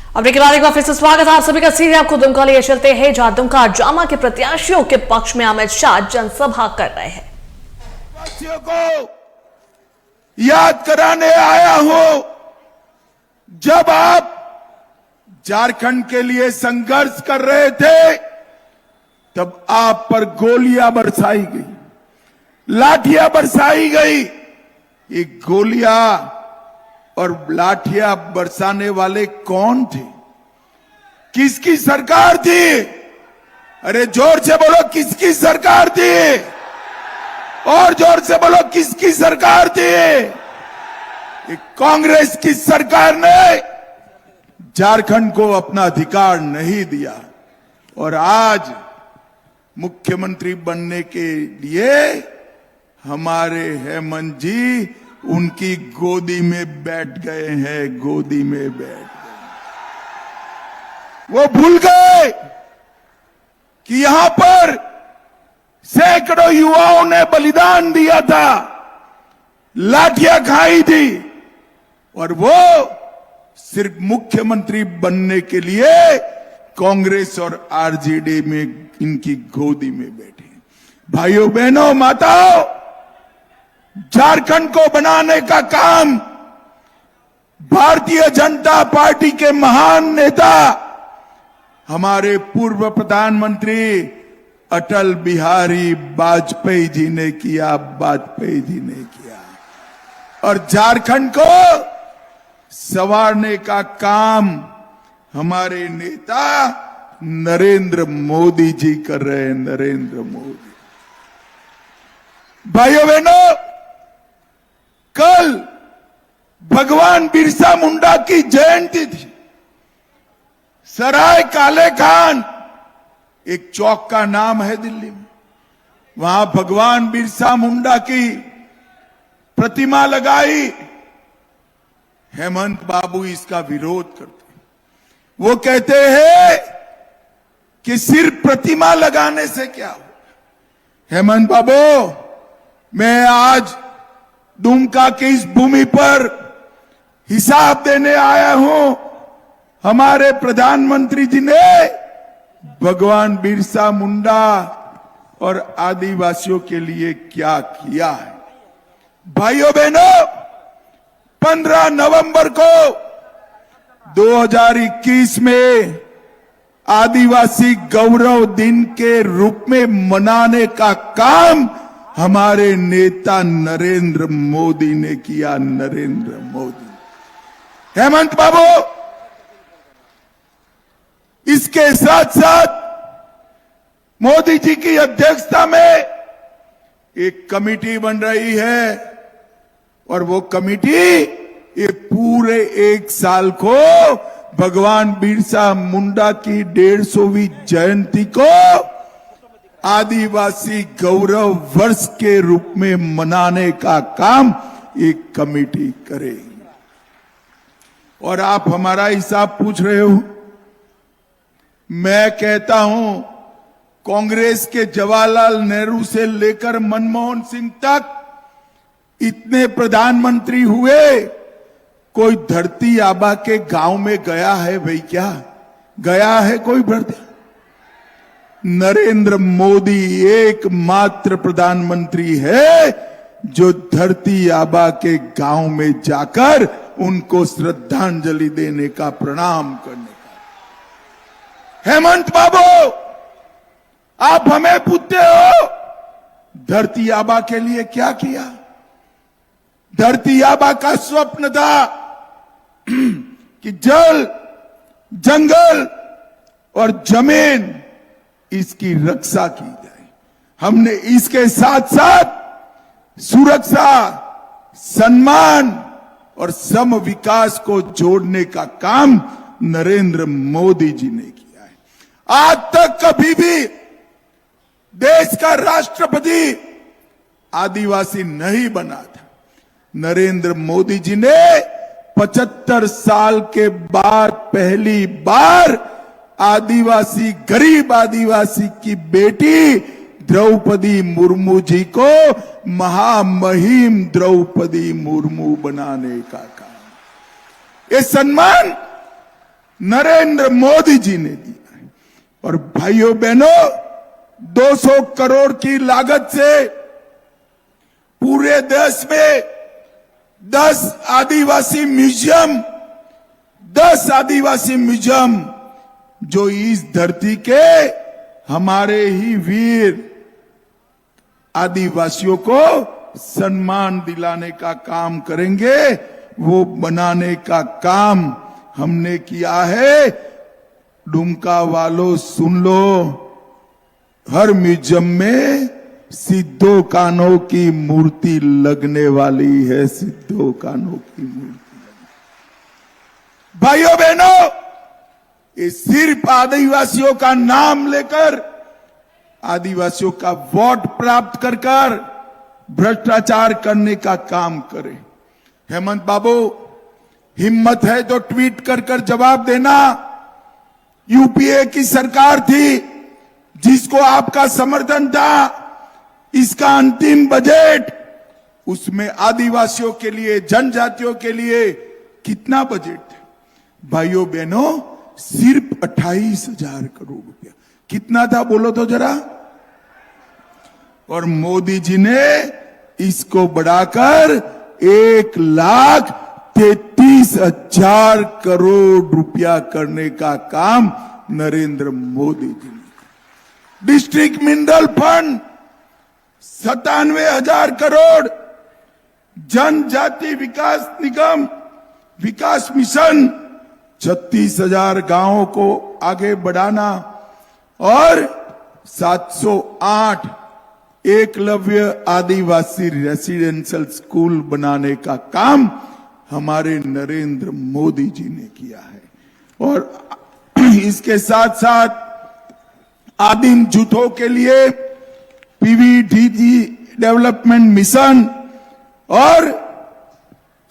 अब एक बार फिर से स्वागत है आप सभी का। सीधे आपको दुमका लिए चलते हैं, जहां दुमका जामा के प्रत्याशियों के पक्ष में अमित शाह जनसभा कर रहे हैं। वासियों को याद कराने आया हूं, जब आप झारखंड के लिए संघर्ष कर रहे थे तब आप पर गोलियां बरसाई गई, लाठियां बरसाई गई। ये गोलियां और लाठियां बरसाने वाले कौन थे? किसकी सरकार थी? अरे जोर से बोलो, किसकी सरकार थी? और जोर से बोलो, किसकी सरकार थी? कांग्रेस की सरकार ने झारखंड को अपना अधिकार नहीं दिया और आज मुख्यमंत्री बनने के लिए हमारे हेमंत जी उनकी गोदी में बैठ गए हैं, गोदी में बैठ गए। वो भूल गए कि यहां पर सैकड़ों युवाओं ने बलिदान दिया था, लाठियां खाई थी और वो सिर्फ मुख्यमंत्री बनने के लिए कांग्रेस और आरजेडी में इनकी गोदी में बैठे। भाइयों बहनों माताओं, झारखंड को बनाने का काम भारतीय जनता पार्टी के महान नेता हमारे पूर्व प्रधानमंत्री अटल बिहारी वाजपेयी जी ने किया, वाजपेयी जी ने किया। और झारखंड को संवारने का काम हमारे नेता नरेंद्र मोदी जी कर रहे हैं, नरेंद्र मोदी। भाइयों बहनों, कल भगवान बिरसा मुंडा की जयंती थी। सराय काले खान एक चौक का नाम है दिल्ली में, वहां भगवान बिरसा मुंडा की प्रतिमा लगाई। हेमंत बाबू इसका विरोध करते, वो कहते हैं कि सिर्फ प्रतिमा लगाने से क्या हो। हेमंत बाबू, मैं आज दुमका की इस भूमि पर हिसाब देने आया हूं। हमारे प्रधानमंत्री जी ने भगवान बिरसा मुंडा और आदिवासियों के लिए क्या किया है। भाइयों बहनों, 15 नवंबर को 2021 में आदिवासी गौरव दिन के रूप में मनाने का काम हमारे नेता नरेंद्र मोदी ने किया, नरेंद्र मोदी। हेमंत बाबू, इसके साथ साथ मोदी जी की अध्यक्षता में एक कमेटी बन रही है और वो कमेटी ये पूरे एक साल को भगवान बिरसा मुंडा की 150वीं जयंती को आदिवासी गौरव वर्ष के रूप में मनाने का काम एक कमेटी करेगी। और आप हमारा हिसाब पूछ रहे हो, मैं कहता हूं कांग्रेस के जवाहरलाल नेहरू से लेकर मनमोहन सिंह तक इतने प्रधानमंत्री हुए, कोई धरती आबा के गांव में गया है भाई? क्या गया है कोई? नरेंद्र मोदी एकमात्र प्रधानमंत्री है जो धरती आबा के गांव में जाकर उनको श्रद्धांजलि देने का, प्रणाम करने का। हेमंत बाबू, आप हमें पूछते हो धरती आबा के लिए क्या किया? धरती आबा का स्वप्न था कि जल, जंगल और जमीन इसकी रक्षा की जाए। हमने इसके साथ साथ सुरक्षा, सम्मान और सम विकास को जोड़ने का काम नरेंद्र मोदी जी ने किया है। आज तक कभी भी देश का राष्ट्रपति आदिवासी नहीं बना था। नरेंद्र मोदी जी ने 75 साल के बाद पहली बार आदिवासी, गरीब आदिवासी की बेटी द्रौपदी मुर्मू जी को महामहिम द्रौपदी मुर्मू बनाने का काम। ये सम्मान नरेंद्र मोदी जी ने दिया है। और भाइयों बहनों, 200 करोड़ की लागत से पूरे देश में 10 आदिवासी म्यूजियम जो इस धरती के हमारे ही वीर आदिवासियों को सम्मान दिलाने का काम करेंगे, वो बनाने का काम हमने किया है। डुमका वालों सुन लो, हर म्यूजियम में सिद्धो कान्हो की मूर्ति लगने वाली है। सिद्धो कान्हो की मूर्ति। भाइयों बहनों, ये सिर्फ आदिवासियों का नाम लेकर, आदिवासियों का वोट प्राप्त कर भ्रष्टाचार करने का काम करे। हेमंत बाबू, हिम्मत है तो ट्वीट कर जवाब देना। यूपीए की सरकार थी जिसको आपका समर्थन था, इसका अंतिम बजट, उसमें आदिवासियों के लिए, जनजातियों के लिए कितना बजट है? भाइयों बहनों, सिर्फ 28,000 करोड़ रुपया। कितना था बोलो तो जरा। और मोदी जी ने इसको बढ़ाकर 1,33,000 करोड़ रुपया करने का काम नरेंद्र मोदी जी ने। डिस्ट्रिक्ट मिनरल फंड 97,000 करोड़, जनजाति विकास निगम विकास मिशन 36,000 गांवों को आगे बढ़ाना और 708 एकलव्य आदिवासी रेसिडेंशियल स्कूल बनाने का काम हमारे नरेंद्र मोदी जी ने किया है। और इसके साथ साथ आदिम जूथों के लिए पीवीडीजी डेवलपमेंट मिशन और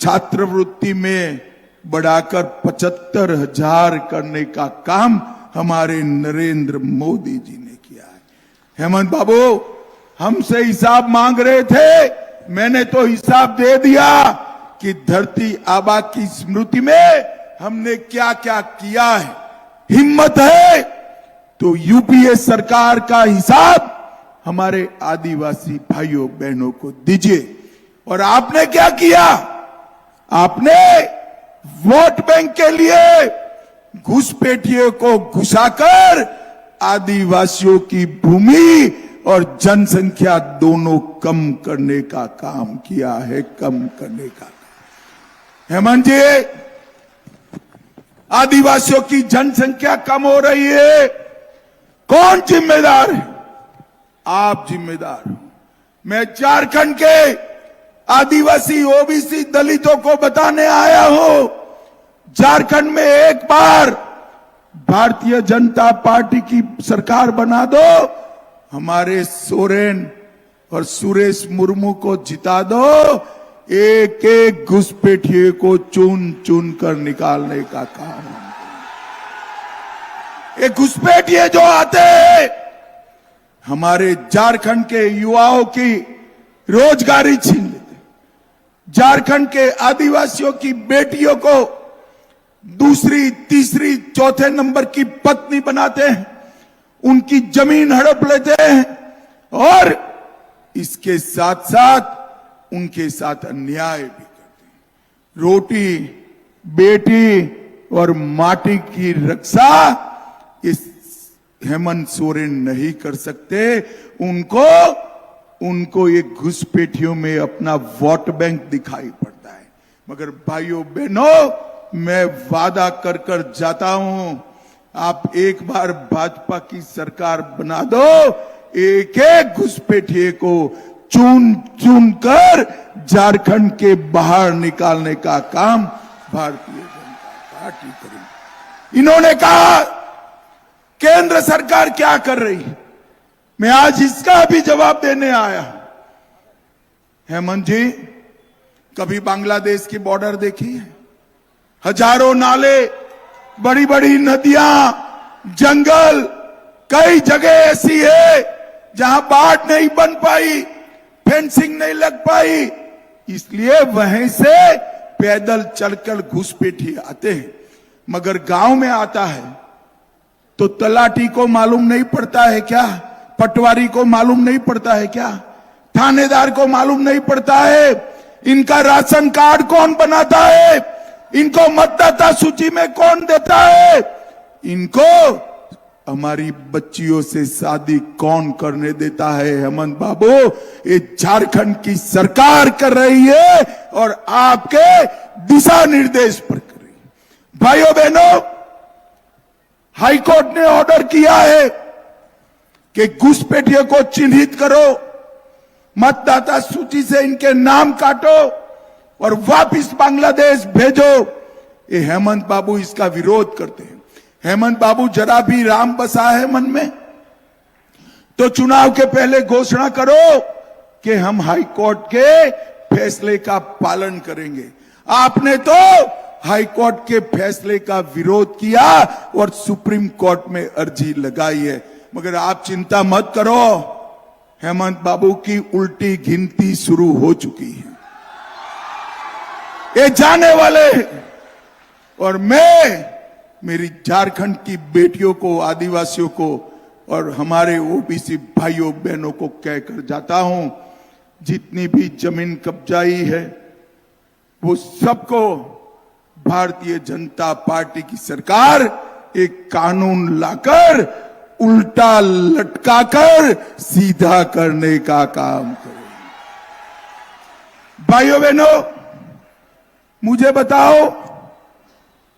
छात्रवृत्ति में बढ़ाकर 75,000 करने का काम हमारे नरेंद्र मोदी जी ने किया है। हेमंत बाबू हमसे हिसाब मांग रहे थे, मैंने तो हिसाब दे दिया कि धरती आबा की स्मृति में हमने क्या क्या किया है। हिम्मत है तो यूपीए सरकार का हिसाब हमारे आदिवासी भाइयों बहनों को दीजिए। और आपने क्या किया? आपने वोट बैंक के लिए घुसपैठियों को घुसाकर आदिवासियों की भूमि और जनसंख्या दोनों कम करने का काम किया है, कम करने का। हेमंत जी, आदिवासियों की जनसंख्या कम हो रही है, कौन जिम्मेदार है? आप जिम्मेदार हो। मैं झारखंड के आदिवासी ओबीसी दलितों को बताने आया हूं, झारखंड में एक बार भारतीय जनता पार्टी की सरकार बना दो, हमारे सोरेन और सुरेश मुर्मू को जिता दो, एक एक घुसपैठिए को चुन चुन कर निकालने का काम। ये घुसपैठिए जो आते हैं हमारे झारखंड के युवाओं की रोजगारी छीन लेते, झारखंड के आदिवासियों की बेटियों को दूसरी तीसरी चौथे नंबर की पत्नी बनाते हैं, उनकी जमीन हड़प लेते हैं और इसके साथ साथ उनके साथ अन्याय भी करते हैं। रोटी बेटी और माटी की रक्षा इस हेमंत सोरेन नहीं कर सकते। उनको ये घुसपैठियों में अपना वोट बैंक दिखाई पड़ता है। मगर भाइयों बहनों, मैं वादा कर जाता हूं, आप एक बार भाजपा की सरकार बना दो, एक एक घुसपैठिए को चुन चुन कर झारखंड के बाहर निकालने का काम भारतीय जनता पार्टी करेगी। इन्होंने कहा केंद्र सरकार क्या कर रही है, मैं आज इसका भी जवाब देने आया। हेमंत जी, कभी बांग्लादेश की बॉर्डर देखी है? हजारों नाले, बड़ी बड़ी नदियां, जंगल, कई जगह ऐसी है जहां बाढ़ नहीं बन पाई, फेंसिंग नहीं लग पाई, इसलिए वहीं से पैदल चलकर घुसपैठी आते हैं। मगर गांव में आता है तो तलाटी को मालूम नहीं पड़ता है क्या, पटवारी को मालूम नहीं पड़ता है क्या, थानेदार को मालूम नहीं पड़ता है इनका राशन कार्ड कौन बनाता है, इनको मतदाता सूची में कौन देता है, इनको हमारी बच्चियों से शादी कौन करने देता है। हेमंत बाबू, ये झारखंड की सरकार कर रही है और आपके दिशा निर्देश पर कर रही है। भाइयों बहनों, हाईकोर्ट ने ऑर्डर किया है कि घुसपैठियों को चिन्हित करो, मतदाता सूची से इनके नाम काटो और वापिस बांग्लादेश भेजो। ये हेमंत बाबू इसका विरोध करते हैं। हेमंत बाबू जरा भी राम बसा है मन में तो चुनाव के पहले घोषणा करो कि हम हाईकोर्ट के फैसले का पालन करेंगे। आपने तो हाईकोर्ट के फैसले का विरोध किया और सुप्रीम कोर्ट में अर्जी लगाई है, मगर आप चिंता मत करो, हेमंत बाबू की उल्टी गिनती शुरू हो चुकी है, ये जाने वाले हैं। और मैं मेरी झारखंड की बेटियों को, आदिवासियों को और हमारे ओबीसी भाइयों बहनों को कहकर जाता हूं, जितनी भी जमीन कब्जाई है वो सबको भारतीय जनता पार्टी की सरकार एक कानून लाकर उल्टा लटकाकर सीधा करने का काम करे। भाइयों बहनों, मुझे बताओ,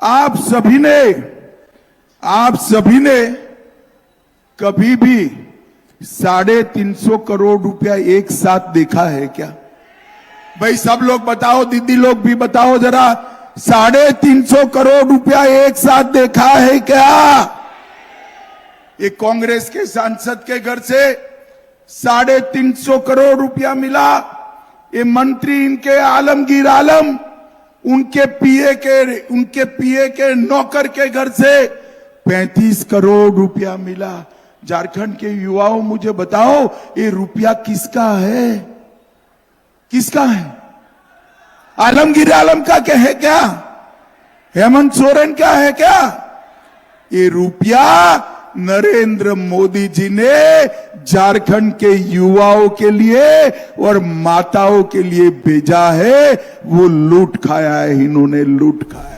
आप सभी ने कभी भी 350 करोड़ रुपया एक साथ देखा है क्या? भाई सब लोग बताओ, दीदी लोग भी बताओ जरा, 350 करोड़ रुपया एक साथ देखा है क्या? ये कांग्रेस के सांसद के घर से 350 करोड़ रुपया मिला। ये मंत्री इनके आलमगीर आलम, उनके पीए के नौकर के घर से 35 करोड़ रुपया मिला। झारखंड के युवाओं, मुझे बताओ, ये रुपया किसका है? किसका है? आलमगीर आलम का क्या है क्या? हेमंत सोरेन का है क्या? ये रुपया नरेंद्र मोदी जी ने झारखंड के युवाओं के लिए और माताओं के लिए भेजा है। वो लूट खाया है, इन्होंने लूट खाया।